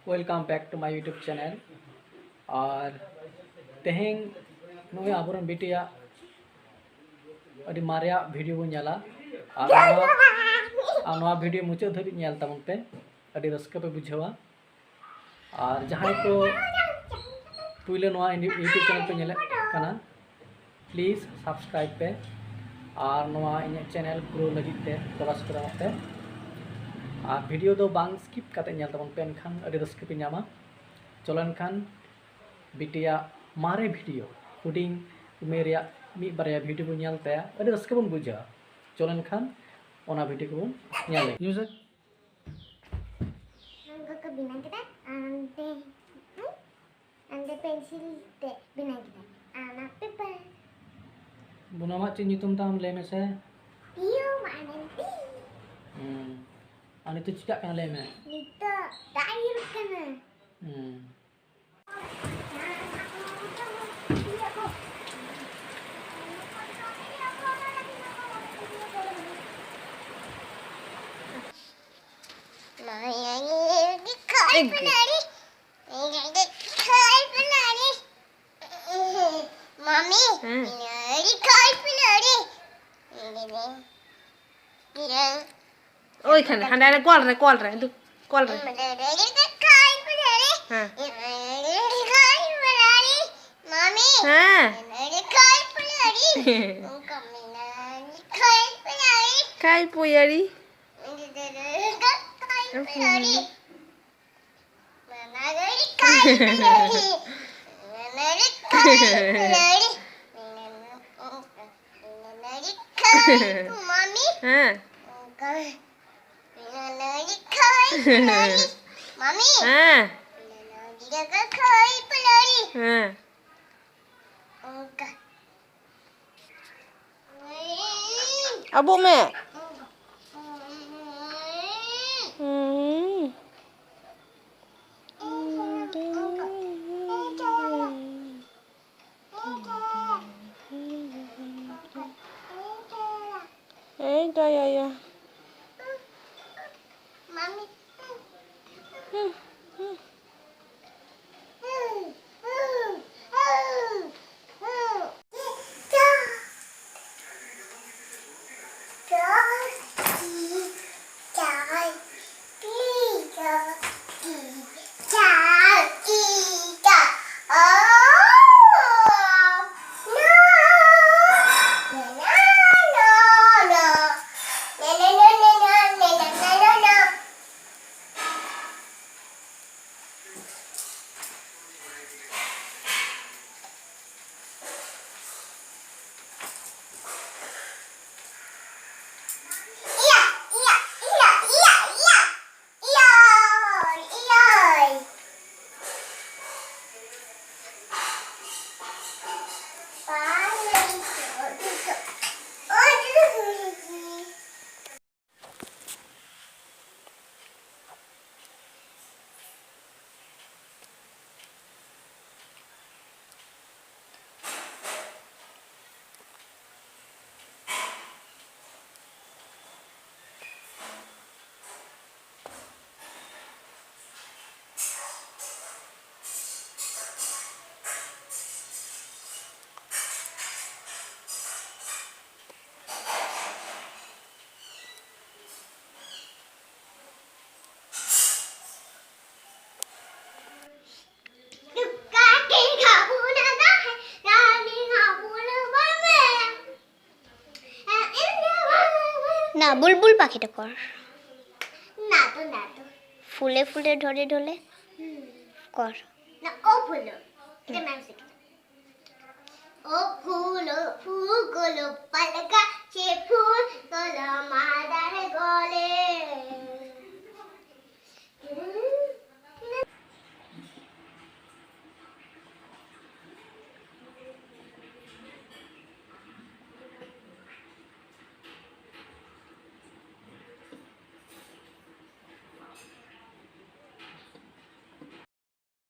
Welcome back to my YouTube channel और तेहें नोए आबोरन बिटिया अभी मारिया वीडियो बन नेला और वीडियो मुचाद धाबी नेल ताबन पे अभी रस्क पे बुझावा और जहां को पुइले नोआ यूट्यूब चैनल पे नेले कना प्लीज सब्सक्राइब पे और नोआ इन चैनल ग्रो लगी ते दबा पे और वीडियो दो बांग स्किप करते नेल ताबन पे एनखान अभी रस्क पे नामा चलो एनखान बिटिया मारे वीडियो हुडिंग उमेरिया मी बारे वीडियो बन नेलते अभी रस्क बन बुझा चलो एनखान ओना वीडियो को बन नेले म्यूजिक को बिना kita ante pensil te bina kita anak paper बुनामा ची nyutum tam ले में से Piyo mananti अनि तो चिका kan ले में nito dair kana Mami, ini kai pelari. ওই খানে হান্ডা কল রে দু কল রে kai pelari. Kai pelari. Mami. হ্যাঁ Ini kai pelari. Kami kai pelari. কাই পয়ারি Kai pelari. Mana kai pelari. Mana kai pelari. Mami. হ্যাঁ Mami. হ্যাঁ Jaga kai pelari. হ্যাঁ আবু মে এইটা ইয়া Mami. না বুলবুল পাখিটা কর না তো ফুলে ফুলে ঢলে ঢলে কর না ও ফুলো এটা ম্যাম শিখে ও ফুলো ফুগুলো পালকা